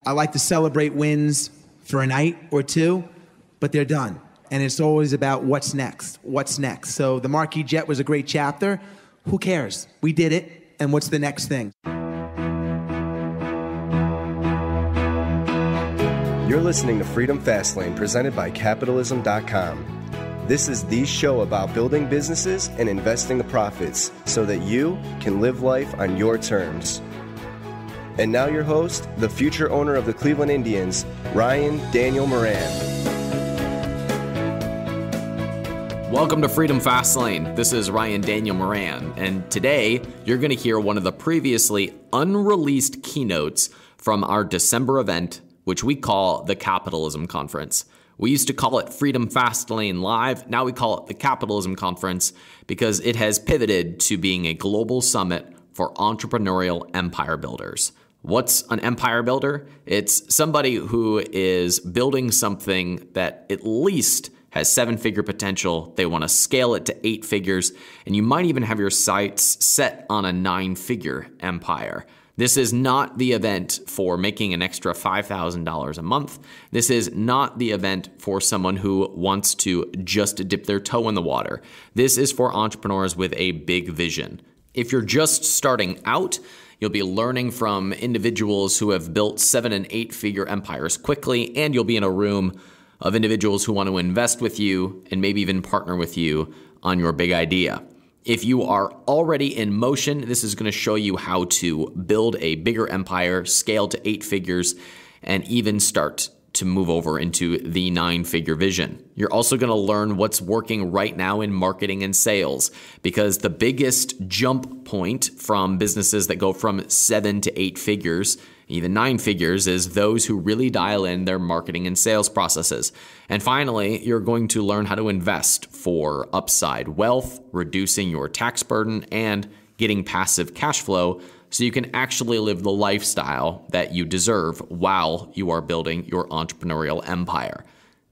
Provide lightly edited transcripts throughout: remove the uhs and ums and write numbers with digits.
I like to celebrate wins for a night or two, but they're done. And it's always about what's next, what's next. So the Marquis Jet was a great chapter. Who cares? We did it, and what's the next thing? You're listening to Freedom Fastlane, presented by Capitalism.com. This is the show about building businesses and investing the profits so that you can live life on your terms. And now your host, the future owner of the Cleveland Indians, Ryan Daniel Moran. Welcome to Freedom Fastlane. This is Ryan Daniel Moran, and today you're going to hear one of the previously unreleased keynotes from our December event, which we call the Capitalism Conference. We used to call it Freedom Fastlane Live. Now we call it the Capitalism Conference because it has pivoted to being a global summit for entrepreneurial empire builders. What's an empire builder? It's somebody who is building something that at least has 7-figure potential. They want to scale it to 8 figures, and you might even have your sights set on a 9-figure empire. This is not the event for making an extra $5,000 a month. This is not the event for someone who wants to just dip their toe in the water. This is for entrepreneurs with a big vision. If you're just starting out, you'll be learning from individuals who have built 7- and 8-figure empires quickly, and you'll be in a room of individuals who want to invest with you and maybe even partner with you on your big idea. If you are already in motion, this is going to show you how to build a bigger empire, scale to 8 figures, and even start to move over into the 9-figure vision. You're also going to learn what's working right now in marketing and sales, because the biggest jump point from businesses that go from 7 to 8 figures, even 9 figures, is those who really dial in their marketing and sales processes. And finally, you're going to learn how to invest for upside wealth, reducing your tax burden, and getting passive cash flow so you can actually live the lifestyle that you deserve while you are building your entrepreneurial empire.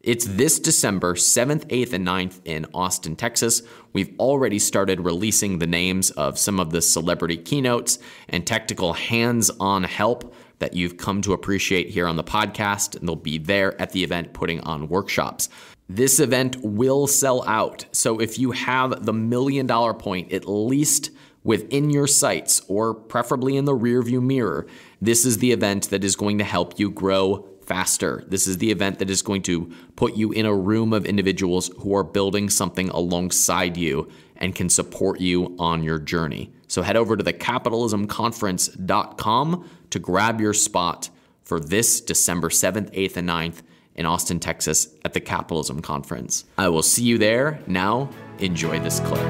It's this December 7th, 8th, and 9th in Austin, Texas. We've already started releasing the names of some of the celebrity keynotes and technical hands-on help that you've come to appreciate here on the podcast, and they'll be there at the event putting on workshops. This event will sell out, so if you have the $1 million point at least within your sights, or preferably in the rearview mirror, this is the event that is going to help you grow faster. This is the event that is going to put you in a room of individuals who are building something alongside you and can support you on your journey. So head over to thecapitalismconference.com to grab your spot for this December 7th, 8th, and 9th in Austin, Texas at the Capitalism Conference. I will see you there. Now, enjoy this clip.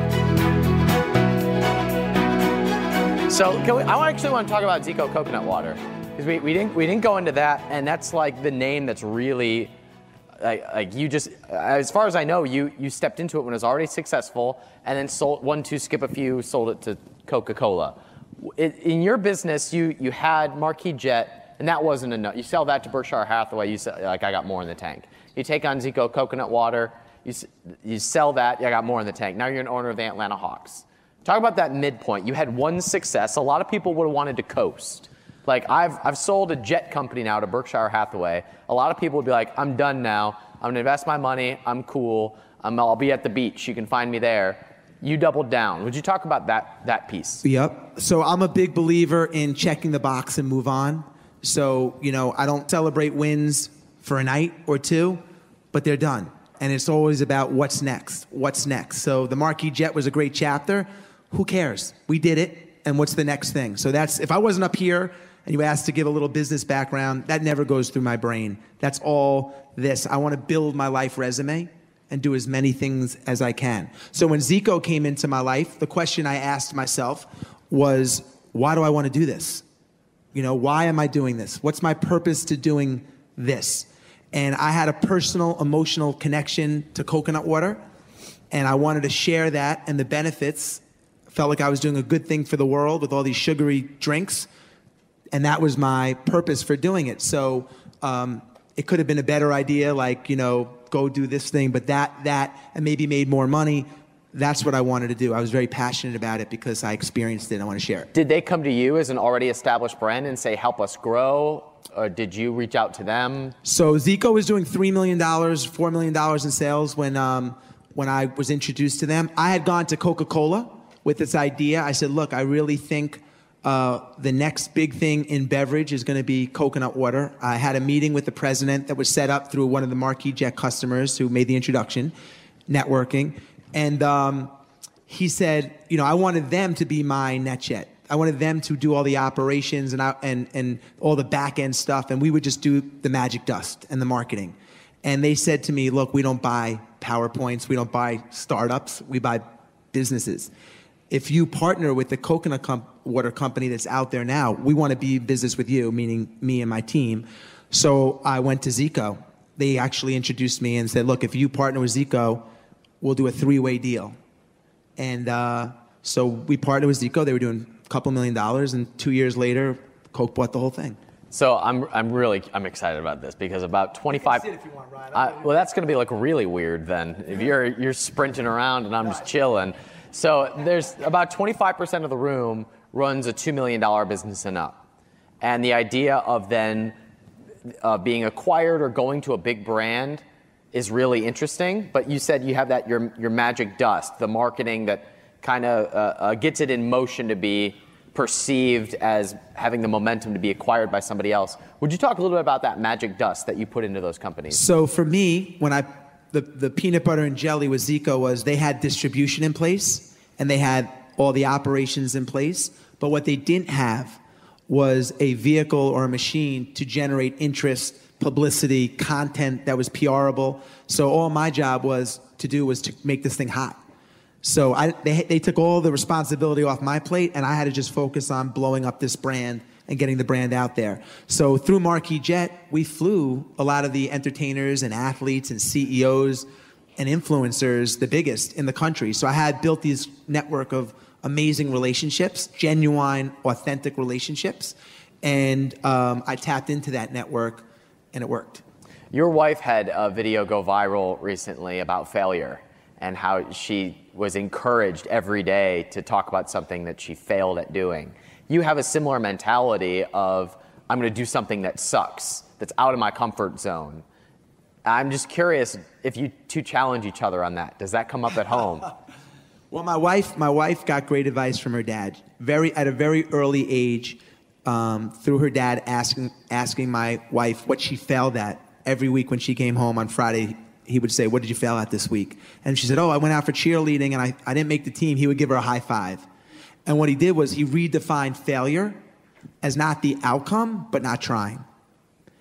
So I actually want to talk about Zico coconut water, because we didn't go into that, and that's like the name that's really like you just, as far as I know, you stepped into it when it was already successful, and then sold skip a few, sold it to Coca-Cola. In your business, you had Marquis Jet, and that wasn't enough. You sell that to Berkshire Hathaway. You sell, like, I got more in the tank. You take on Zico coconut water. You sell that. I got more in the tank. Now you're an owner of the Atlanta Hawks. Talk about that midpoint. You had one success. A lot of people would have wanted to coast. Like, I've sold a jet company now to Berkshire Hathaway. A lot of people would be like, I'm done now. I'm going to invest my money. I'm cool. I'll be at the beach. You can find me there. You doubled down. Would you talk about that piece? Yep. So I'm a big believer in checking the box and move on. So, I don't celebrate wins for a night or two, but they're done. And it's always about what's next, what's next. So the Marquis Jet was a great chapter. Who cares? We did it, and what's the next thing? So that's, if I wasn't up here and you asked to give a little business background, that never goes through my brain. That's all this. I want to build my life resume and do as many things as I can. So when Zico came into my life, the question I asked myself was, why do I want to do this? Why am I doing this? What's my purpose to doing this? And I had a personal, emotional connection to coconut water, and I wanted to share that and the benefits. Felt like I was doing a good thing for the world with all these sugary drinks, and that was my purpose for doing it. So it could have been a better idea, like, go do this thing, but that and maybe made more money. that's what I wanted to do. I was very passionate about it because I experienced it and I want to share it. Did they come to you as an already established brand and say, help us grow? Or did you reach out to them? So Zico was doing $3 million, $4 million in sales when I was introduced to them. I had gone to Coca-Cola with this idea. I said, look, I really think the next big thing in beverage is going to be coconut water. I had a meeting with the president that was set up through one of the Marquis Jet customers who made the introduction, networking. And he said, you know, I wanted them to be my NetJet. I wanted them to do all the operations and all the back end stuff, and we would just do the magic dust and the marketing. And they said to me, look, we don't buy PowerPoints, we don't buy startups, we buy businesses. If you partner with the coconut water company that's out there now, we want to be in business with you, meaning me and my team. So I went to Zico. They actually introduced me and said, look, if you partner with Zico, we'll do a 3-way deal. And so we partnered with Zico. They were doing a couple $1 million, and 2 years later, Coke bought the whole thing. So I'm excited about this because about 25. Sit if you want, Ryan. Well, that's going to be like really weird then if you're sprinting around and I'm just chilling. So there's about 25% of the room runs a $2 million business and up, and the idea of then being acquired or going to a big brand is really interesting. But you said you have that your magic dust, the marketing that kind of gets it in motion to be perceived as having the momentum to be acquired by somebody else. Would you talk a little bit about that magic dust that you put into those companies? So for me, when the peanut butter and jelly with Zico was they had distribution in place and they had all the operations in place, but what they didn't have was a vehicle or a machine to generate interest, publicity, content that was PRable. So all my job was to make this thing hot. So they took all the responsibility off my plate, and I had to just focus on blowing up this brand and getting the brand out there. So through Marquis Jet, we flew a lot of the entertainers and athletes and CEOs and influencers, the biggest in the country. So I had built this network of amazing relationships, genuine, authentic relationships, and I tapped into that network, and it worked. Your wife had a video go viral recently about failure and how she was encouraged every day to talk about something that she failed at doing. You have a similar mentality of, I'm going to do something that sucks, that's out of my comfort zone. I'm just curious if you two challenge each other on that. Does that come up at home? Well, my wife got great advice from her dad. At a very early age, through her dad asking my wife what she failed at. Every week when she came home on Friday, he would say, what did you fail at this week? And she said, I went out for cheerleading and I didn't make the team. He would give her a high five. And what he did was he redefined failure as not the outcome, but not trying.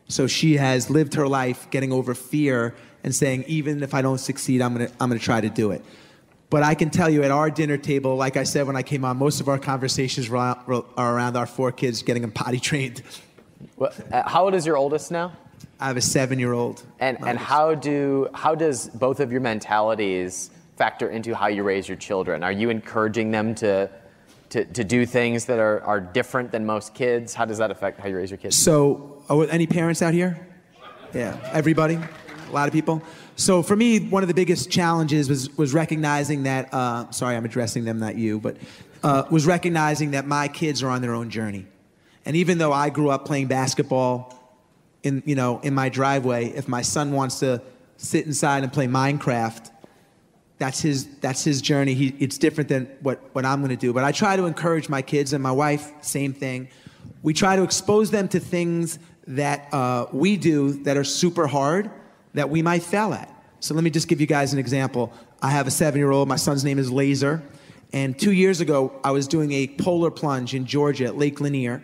So she has lived her life getting over fear and saying, even if I don't succeed, I'm gonna try to do it. But I can tell you at our dinner table, like I said when I came on, most of our conversations are around our 4 kids getting them potty trained. Well, how old is your oldest now? I have a 7-year-old. And how does both of your mentalities factor into how you raise your children? Are you encouraging them to do things that are different than most kids? How does that affect how you raise your kids? So, any parents out here? Yeah, everybody? A lot of people? So for me, one of the biggest challenges was recognizing that, sorry, I'm addressing them, not you, but was recognizing that my kids are on their own journey. And even though I grew up playing basketball in my driveway, if my son wants to sit inside and play Minecraft, that's his journey. It's different than what I'm going to do. But I try to encourage my kids and my wife, same thing. We try to expose them to things that we do that are super hard that we might fail at. So let me just give you guys an example. I have a 7-year-old. My son's name is Laser. And 2 years ago, I was doing a polar plunge in Georgia at Lake Lanier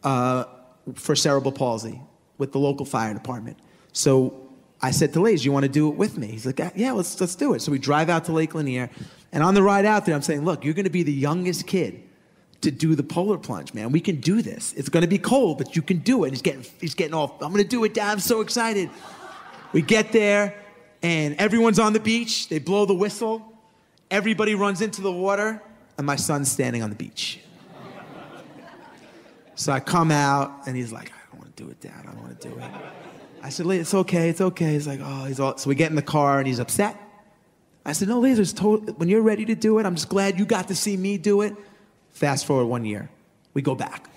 for cerebral palsy with the local fire department. So I said to Laser, you want to do it with me? He's like, yeah, let's do it. So we drive out to Lake Lanier. And on the ride out there, I'm saying, look, you're going to be the youngest kid to do the polar plunge, man. We can do this. It's going to be cold, but you can do it. He's getting all, I'm going to do it, Dad. I'm so excited. We get there, and everyone's on the beach. They blow the whistle. Everybody runs into the water, and my son's standing on the beach. So I come out, and he's like, I don't want to do it, Dad. I don't want to do it. I said, it's okay. It's okay. He's like, so we get in the car, and he's upset. I said, no, Laser's when you're ready to do it, I'm just glad you got to see me do it. Fast forward 1 year. We go back.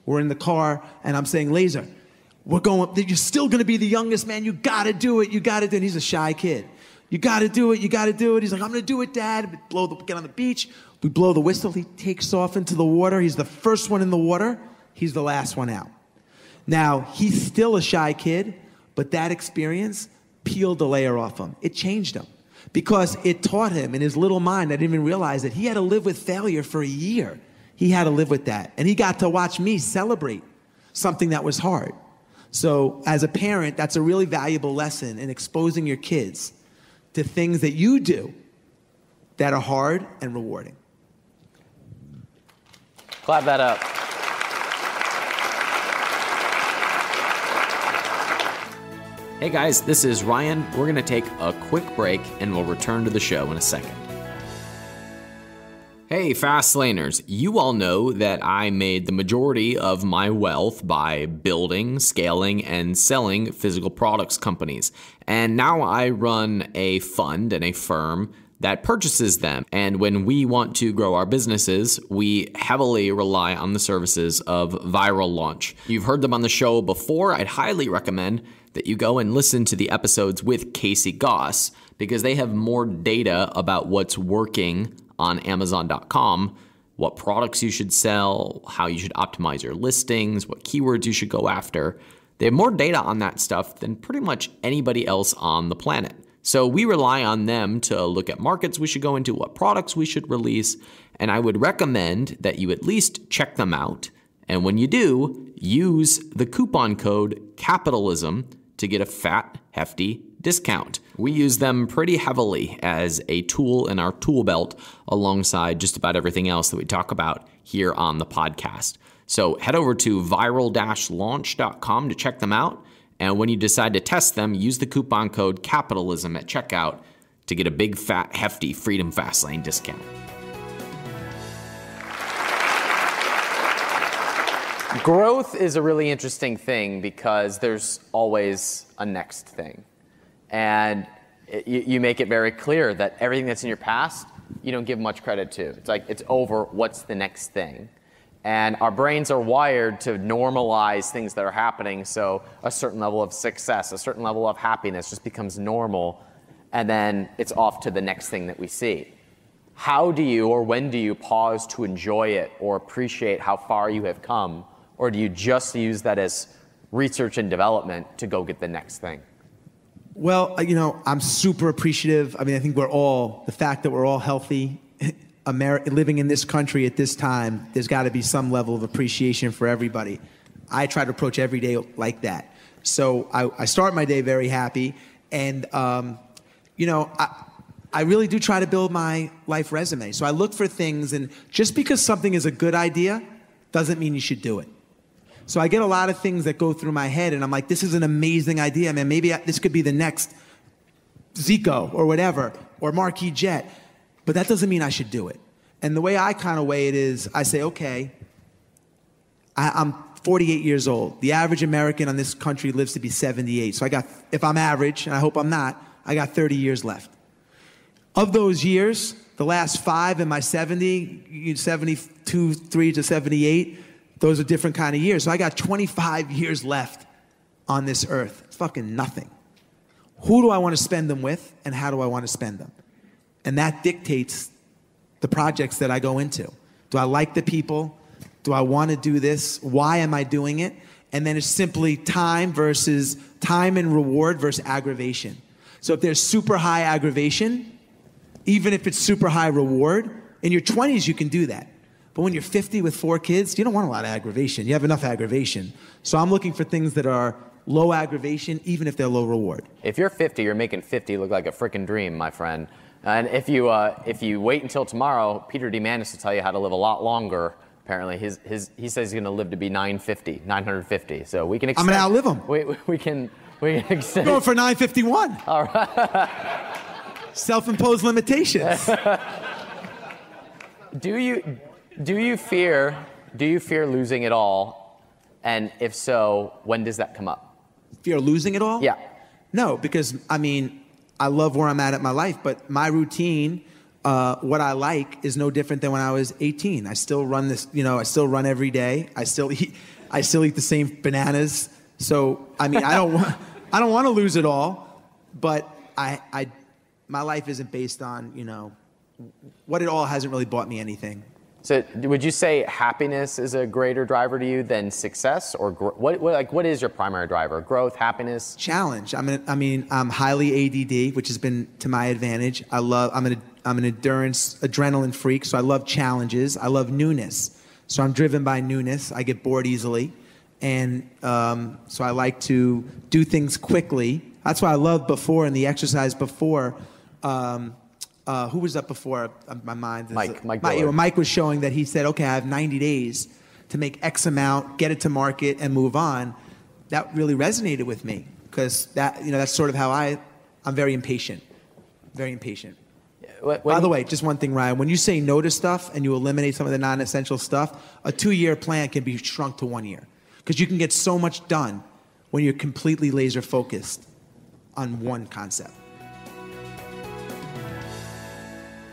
We're in the car, and I'm saying, Laser, you're still going to be the youngest man. You got to do it. You got to do it. And he's a shy kid. You got to do it. You got to do it. He's like, I'm going to do it, Dad. Get on the beach. We blow the whistle. He takes off into the water. He's the first one in the water. He's the last one out. Now, he's still a shy kid, but that experience peeled the layer off him. It changed him because it taught him in his little mind, I didn't even realize that he had to live with failure for a year. He had to live with that. And he got to watch me celebrate something that was hard. So as a parent, that's a really valuable lesson in exposing your kids to things that you do that are hard and rewarding. Clap that up. Hey guys, this is Ryan. We're going to take a quick break and we'll return to the show in a second. Hey Fastlaners, you all know that I made the majority of my wealth by building, scaling, and selling physical products companies. And now I run a fund and a firm that purchases them. And when we want to grow our businesses, we heavily rely on the services of Viral Launch. You've heard them on the show before. I'd highly recommend that you go and listen to the episodes with Casey Goss because they have more data about what's working on Amazon.com, what products you should sell, how you should optimize your listings, what keywords you should go after. They have more data on that stuff than pretty much anybody else on the planet. So we rely on them to look at markets we should go into, what products we should release, and I would recommend that you at least check them out. And when you do, use the coupon code CAPITALISM to get a fat, hefty discount. We use them pretty heavily as a tool in our tool belt alongside just about everything else that we talk about here on the podcast. So head over to viral-launch.com to check them out. And when you decide to test them, use the coupon code CAPITALISM at checkout to get a big, fat, hefty Freedom Fastlane discount. Growth is a really interesting thing because there's always a next thing. And you make it very clear that everything that's in your past, you don't give much credit to. It's like, it's over, what's the next thing? And our brains are wired to normalize things that are happening, so a certain level of success, a certain level of happiness just becomes normal, and then it's off to the next thing that we see. How do you, or when do you pause to enjoy it or appreciate how far you have come? Or do you just use that as research and development to go get the next thing? Well, I'm super appreciative. I think the fact that we're all healthy, living in this country at this time, there's got to be some level of appreciation for everybody. I try to approach every day like that. So I start my day very happy. And, I really do try to build my life resume. So I look for things, and just because something is a good idea doesn't mean you should do it. So I get a lot of things that go through my head, and I'm like, this is an amazing idea, man. Maybe this could be the next Zico or whatever, or Marquis Jet. But that doesn't mean I should do it. And the way I kind of weigh it is, I say, okay, I'm 48 years old. The average American on this country lives to be 78. So if I'm average, and I hope I'm not, I got 30 years left. Of those years, the last 5 in my 72, 3 to 78, those are different kind of years. So I got 25 years left on this earth. It's fucking nothing. Who do I want to spend them with, and how do I want to spend them? And that dictates the projects that I go into. Do I like the people? Do I want to do this? Why am I doing it? And then it's simply time and reward versus aggravation. So if there's super high aggravation, even if it's super high reward, in your 20s you can do that. But when you're 50 with 4 kids, you don't want a lot of aggravation. You have enough aggravation. So I'm looking for things that are low aggravation, even if they're low reward. If you're 50, you're making 50 look like a freaking dream, my friend. And if you wait until tomorrow, Peter DeMantis will tell you how to live a lot longer. Apparently, he says he's going to live to be 950. So we can extend. I'm going to outlive him. We can extend. Going for 951. All right. Self-imposed limitations. Do you fear losing it all? And if so, when does that come up? Fear of losing it all? Yeah. No, because I love where I'm at my life, but my routine, what I like, is no different than when I was 18. I still run this, I still run every day. I still eat the same bananas. So I mean, I don't want to lose it all, but my life isn't based on what it all hasn't really bought me anything. So would you say happiness is a greater driver to you than success, or what is your primary driver? Growth, happiness? Challenge. I'm highly ADD, which has been to my advantage. I'm an endurance adrenaline freak, so I love challenges. I love newness. So I'm driven by newness. I get bored easily. And so I like to do things quickly. That's why I loved before in the exercise before. Who was up before? My mind. Mike was showing that he said, okay, I have 90 days to make X amount, get it to market, and move on. That really resonated with me because that's sort of how I'm very impatient. Very impatient. By the way, just one thing, Ryan. When you say no to stuff and you eliminate some of the non-essential stuff, a 2-year plan can be shrunk to 1 year because you can get so much done when you're completely laser focused on one concept.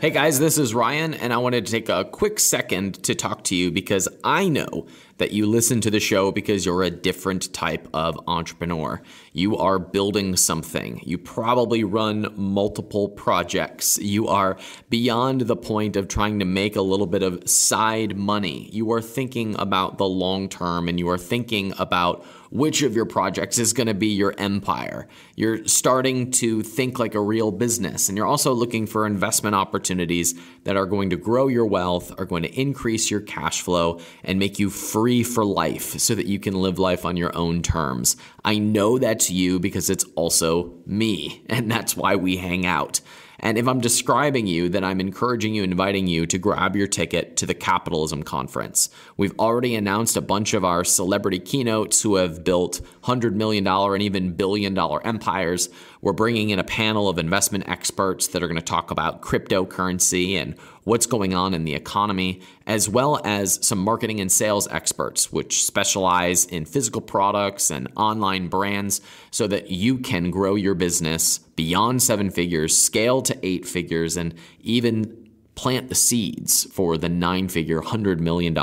Hey guys, this is Ryan, and I wanted to take a quick second to talk to you because I know that you listen to the show because you're a different type of entrepreneur. You are building something. You probably run multiple projects. You are beyond the point of trying to make a little bit of side money. You are thinking about the long term, and you are thinking about which of your projects is going to be your empire. You're starting to think like a real business, and you're also looking for investment opportunities that are going to grow your wealth, are going to increase your cash flow, and make you free for life so that you can live life on your own terms. I know that's you because it's also me, and that's why we hang out. And if I'm describing you, then I'm encouraging you, inviting you to grab your ticket to the Capitalism Conference. We've already announced a bunch of our celebrity keynotes who have built $100 million and even billion-dollar empires. We're bringing in a panel of investment experts that are going to talk about cryptocurrency and what's going on in the economy, as well as some marketing and sales experts, which specialize in physical products and online brands so that you can grow your business beyond 7 figures, scale to 8 figures, and even plant the seeds for the 9-figure, $100 million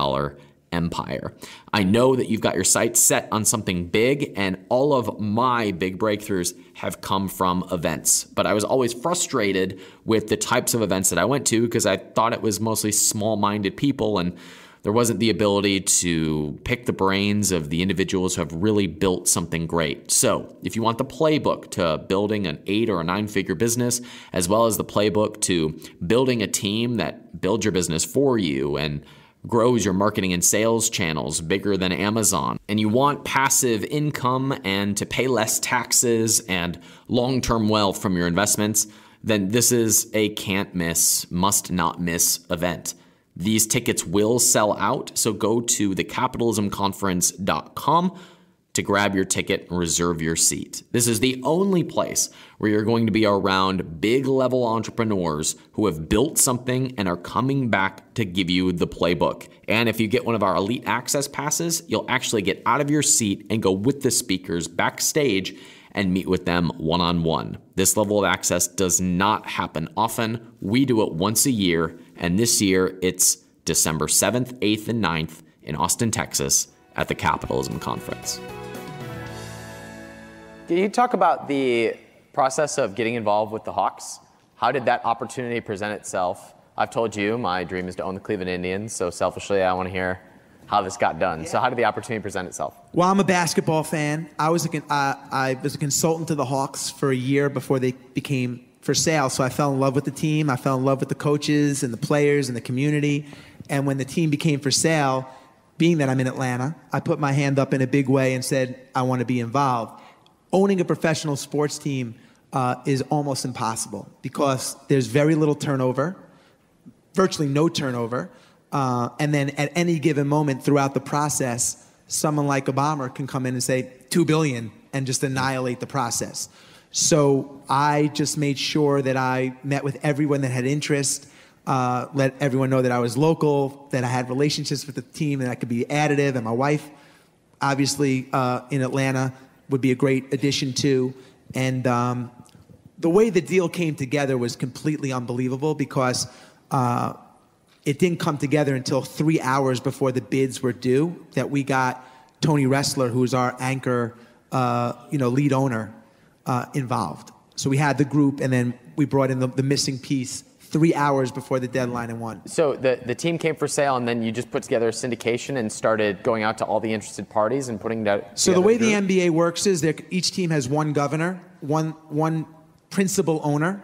empire. I know that you've got your sights set on something big, and all of my big breakthroughs have come from events. But I was always frustrated with the types of events that I went to because I thought it was mostly small-minded people, and there wasn't the ability to pick the brains of the individuals who have really built something great. So if you want the playbook to building an 8 or a 9-figure business, as well as the playbook to building a team that builds your business for you and grows your marketing and sales channels bigger than Amazon, and you want passive income and to pay less taxes and long-term wealth from your investments, then this is a can't miss, must not miss event. These tickets will sell out, so go to thecapitalismconference.com to grab your ticket and reserve your seat. This is the only place where you're going to be around big-level entrepreneurs who have built something and are coming back to give you the playbook. And if you get one of our elite access passes, you'll actually get out of your seat and go with the speakers backstage and meet with them one-on-one. This level of access does not happen often. We do it once a year, and this year it's December 7th, 8th, and 9th in Austin, Texas at the Capitalism Conference. Can you talk about the process of getting involved with the Hawks? How did that opportunity present itself? I've told you my dream is to own the Cleveland Indians, so selfishly I want to hear how this got done. Yeah. So how did the opportunity present itself? Well, I'm a basketball fan. I was a consultant to the Hawks for a year before they became for sale, so I fell in love with the team. I fell in love with the coaches and the players and the community. And when the team became for sale, being that I'm in Atlanta, I put my hand up in a big way and said, I want to be involved. Owning a professional sports team is almost impossible because there's very little turnover, virtually no turnover. And then at any given moment throughout the process, someone like Obama can come in and say $2 billion and just annihilate the process. So I just made sure that I met with everyone that had interest, let everyone know that I was local, that I had relationships with the team, and I could be additive. And my wife, obviously, in Atlanta, would be a great addition too. And the way the deal came together was completely unbelievable because it didn't come together until 3 hours before the bids were due that we got Tony Ressler, who's our anchor, lead owner, involved. So we had the group, and then we brought in the missing piece 3 hours before the deadline and won. So the team came for sale, and then you just put together a syndication and started going out to all the interested parties and putting that. So the way the NBA works is each team has one governor, one principal owner,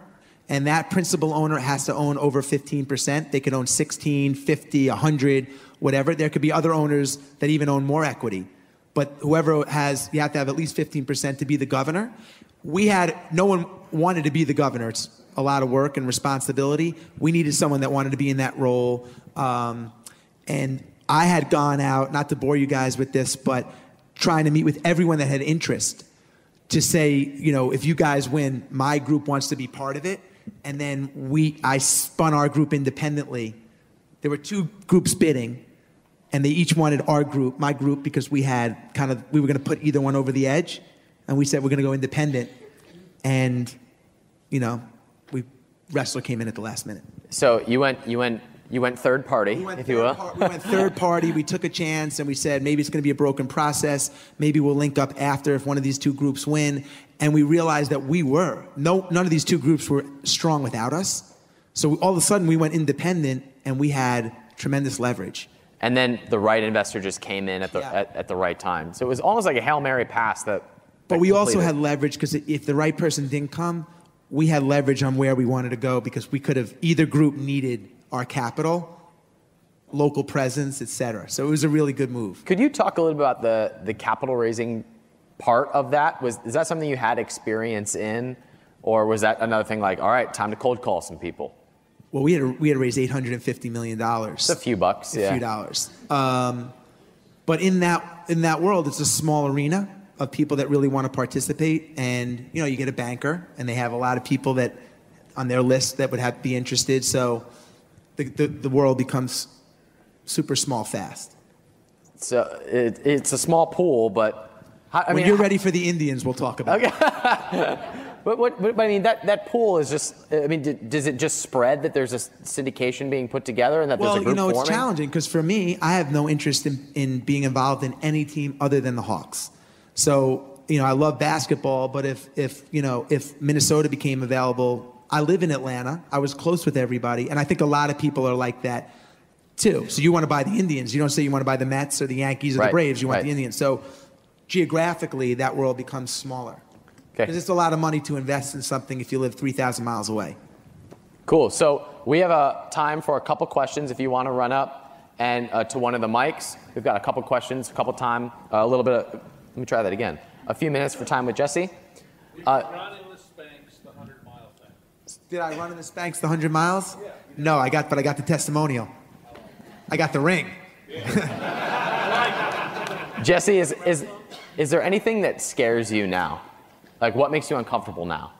and that principal owner has to own over 15%. They could own 16, 50, 100, whatever. There could be other owners that even own more equity. But whoever has, you have to have at least 15% to be the governor. No one wanted to be the governor. It's a lot of work and responsibility. We needed someone that wanted to be in that role. And I had gone out, not to bore you guys with this, but trying to meet with everyone that had interest to say, if you guys win, my group wants to be part of it. And then I spun our group independently. There were 2 groups bidding, and they each wanted my group, because we were going to put either one over the edge. And we said, we're going to go independent. And, Wrestler came in at the last minute. So you went third party, if you will. We went third party. We took a chance, and we said, maybe it's going to be a broken process. Maybe we'll link up after if one of these 2 groups win. And we realized that none of these 2 groups were strong without us. So all of a sudden, we went independent, and we had tremendous leverage. And then the right investor just came in at the right time. So it was almost like a Hail Mary pass that. But we also had leverage, because if the right person didn't come, we had leverage on where we wanted to go, because we could have, either group needed our capital, local presence, et cetera. So it was a really good move. Could you talk a little bit about the capital raising part of that? Is that something you had experience in, or was that another thing like, all right, time to cold call some people? Well, we had raised $850 million. It's a few bucks, a few dollars. But in that world, it's a small arena of people that really want to participate, and you get a banker, and they have a lot of people that on their list that would be interested. So the world becomes super small fast. So it's a small pool, but when you're ready for the Indians, we'll talk about it. But I mean, that pool is just, does it just spread that there's a syndication being put together and that there's a group forming? It's challenging, because for me, I have no interest in being involved in any team other than the Hawks. So, I love basketball, but if Minnesota became available, I live in Atlanta. I was close with everybody, and I think a lot of people are like that too. So you want to buy the Indians. You don't say you want to buy the Mets or the Yankees or the Braves. You want the Indians. So geographically, that world becomes smaller. Because it's a lot of money to invest in something if you live 3,000 miles away. Cool. So we have time for a couple questions if you want to run up and to one of the mics. We've got a couple questions, a few minutes for time with Jesse. Run in the Spanx the 100-mile thing. Did I run in the Spanx the 100 miles? Yeah. No, I got the testimonial. I got the ring. Jesse, is there anything that scares you now? Like, what makes you uncomfortable now?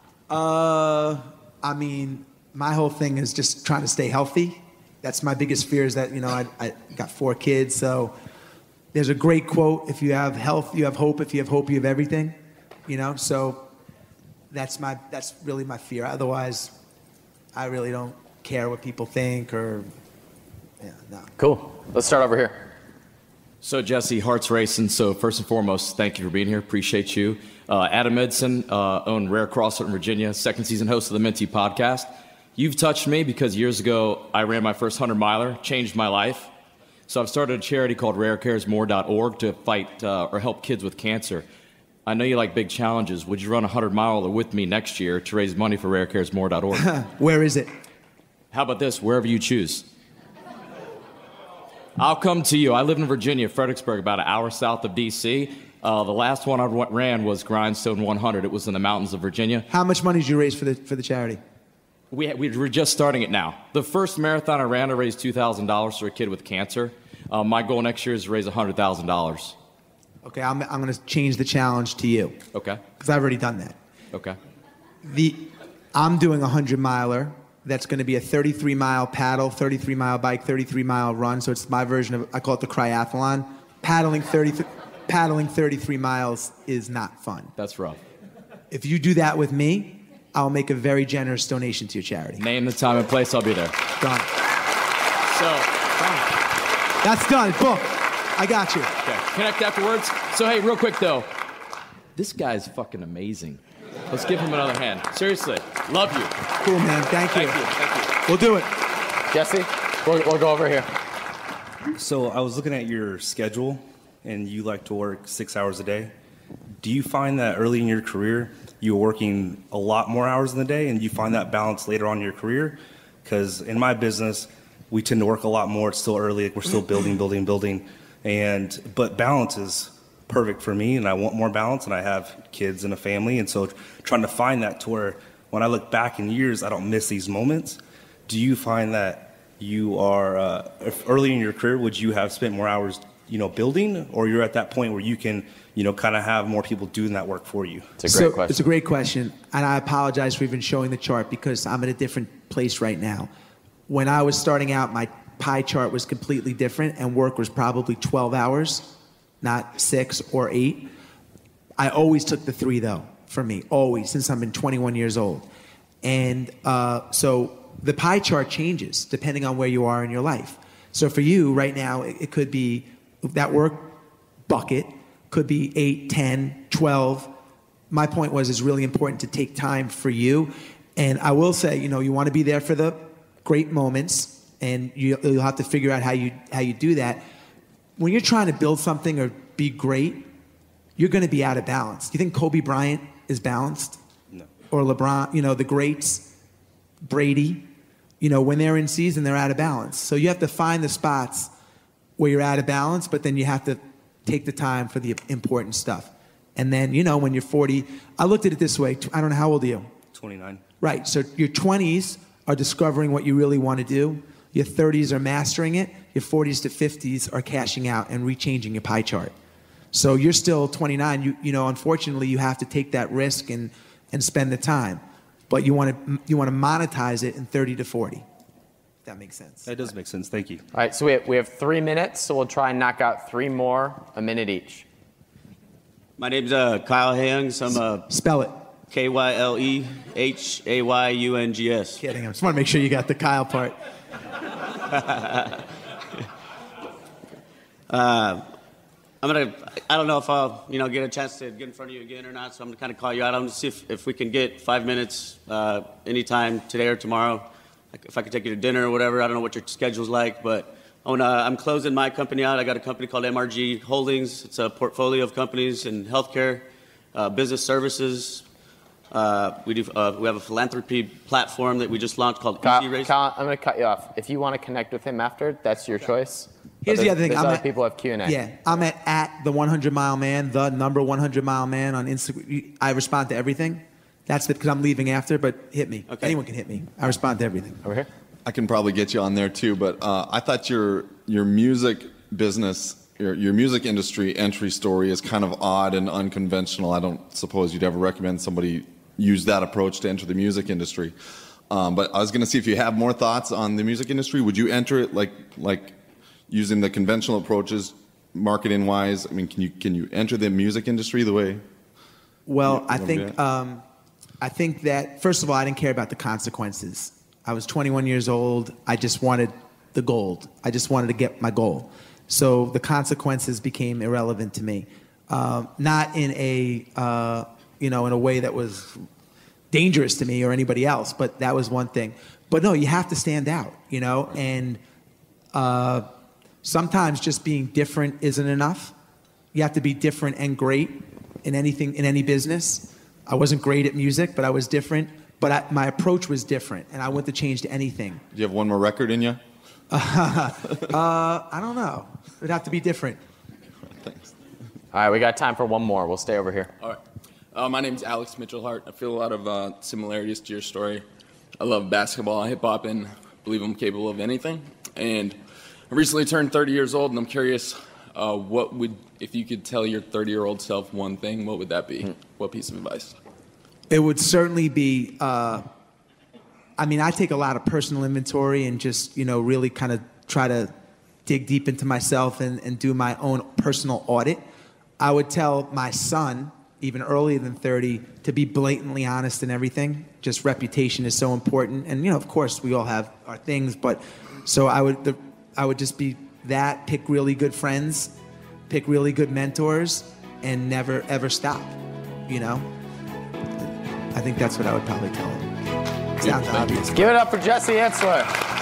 My whole thing is just trying to stay healthy. That's my biggest fear, is that, I got 4 kids, so there's a great quote: if you have health, you have hope. If you have hope, you have everything. So that's really my fear. Otherwise, I really don't care what people think no. Cool. Let's start over here. So Jesse, heart's racing. So first and foremost, thank you for being here. Appreciate you. Adam Edson, owned Rare CrossFit in Virginia, second season host of the Minty podcast. You've touched me because years ago I ran my first 100-miler, changed my life. So I've started a charity called rarecaresmore.org to fight or help kids with cancer. I know you like big challenges. Would you run a 100-miler with me next year to raise money for rarecaresmore.org? Where is it? How about this? Wherever you choose. I'll come to you. I live in Virginia, Fredericksburg, about an hour south of D.C. The last one I ran was Grindstone 100. It was in the mountains of Virginia. How much money did you raise for the charity? We're just starting it now. The first marathon I ran, I raised $2,000 for a kid with cancer. My goal next year is to raise $100,000. Okay, I'm going to change the challenge to you. Okay. Because I've already done that. Okay. I'm doing a 100-miler. That's going to be a 33-mile paddle, 33-mile bike, 33-mile run. So it's my version of, I call it the triathlon. Paddling 33 miles is not fun. That's rough. If you do that with me, I'll make a very generous donation to your charity. Name the time and place. I'll be there. Done. So, That's done. Book. I got you. okay. Connect afterwards. So, hey, real quick, though. This guy's fucking amazing. Let's give him another hand. Seriously. Love you. Cool, man. Thank you. Thank you. We'll do it. Jesse, we'll go over here. So I was looking at your schedule, and you like to work 6 hours a day. Do you find that early in your career you were working a lot more hours in the day, and you find that balance later on in your career? Because in my business, we tend to work a lot more. It's still early. We're still building. But balance is perfect for me, and I want more balance, and I have kids and a family. And so trying to find that to where when I look back in years, I don't miss these moments. Do you find that you are, if early in your career, would you have spent more hours, building, or you're at that point where you can, kind of have more people doing that work for you? It's a great question. It's a great question, and I apologize for even showing the chart because I'm at a different place right now. When I was starting out, my pie chart was completely different, and work was probably 12 hours, not 6 or 8. I always took the 3, though, for me, always, since I've been 21 years old. And so the pie chart changes depending on where you are in your life. So for you right now, it could be that work bucket, could be 8, 10, 12. My point was it's really important to take time for you. And I will say, you want to be there for the great moments, and you'll have to figure out how you do that. When you're trying to build something or be great, you're going to be out of balance. Do you think Kobe Bryant is balanced? No. Or LeBron, the greats, Brady, when they're in season, they're out of balance. So you have to find the spots where you're out of balance, but then you have to take the time for the important stuff. And then, when you're 40, I looked at it this way. I don't know, how old are you? 29. Right. So your 20s are discovering what you really want to do. Your 30s are mastering it. Your 40s to 50s are cashing out and rechanging your pie chart. So you're still 29. Unfortunately, you have to take that risk and spend the time. But you want to monetize it in 30 to 40. If that makes sense. That does make sense. Thank you. All right, so we have 3 minutes, so we'll try and knock out 3 more, a minute each. My name's Kyle Hayungs. I'm Spell it. KYLEHAYUNGS. Kidding. I just want to make sure you got the Kyle part. I don't know if I'll, get a chance to get in front of you again or not, so I'm going to kind of call you out. I'm going to see if we can get 5 minutes anytime today or tomorrow. If I could take you to dinner or whatever. I don't know what your schedule's like, but I'm closing my company out. I got a company called MRG Holdings. It's a portfolio of companies in healthcare, business services. We have a philanthropy platform that we just launched called Easy Race. Kyle, I'm going to cut you off. If you want to connect with him after, that's your choice. Here's the other thing. Other people have Q&A. Yeah, I'm at the 100 Mile Man, the number 100 Mile Man on Instagram. I respond to everything. That's because I'm leaving after, but hit me. Okay. Anyone can hit me. I respond to everything. Over here. I can probably get you on there too, but I thought your music business, your music industry entry story is kind of odd and unconventional. I don't suppose you'd ever recommend somebody use that approach to enter the music industry. But I was going to see if you have more thoughts on the music industry. Would you enter it like using the conventional approaches, marketing wise? I mean, can you enter the music industry the way? Well, I think that first of all, I didn't care about the consequences. I was 21 years old. I just wanted the gold. I just wanted to get my goal. So the consequences became irrelevant to me. Not in a in a way that was dangerous to me or anybody else, but that was one thing. But no, you have to stand out, and sometimes just being different isn't enough. You have to be different and great in any business. I wasn't great at music, but I was different. But my approach was different, and I wouldn't have changed anything. Do you have one more record in you? I don't know. It'd have to be different. Thanks. All right, we got time for one more. We'll stay over here. All right. My name's Alex Mitchell-Hart. I feel a lot of similarities to your story. I love basketball, hip-hop, and believe I'm capable of anything. And I recently turned 30 years old, and I'm curious, if you could tell your 30-year-old self one thing, what would that be? What piece of advice? It would certainly be, I take a lot of personal inventory and just, really kind of try to dig deep into myself and do my own personal audit. I would tell my son, even earlier than 30, to be blatantly honest in everything. Just reputation is so important. And, of course, we all have our things. But so I would just be that, pick really good friends, pick really good mentors, and never, ever stop, I think that's what I would probably tell him. Sounds obvious. Give it up for Jesse Itzler.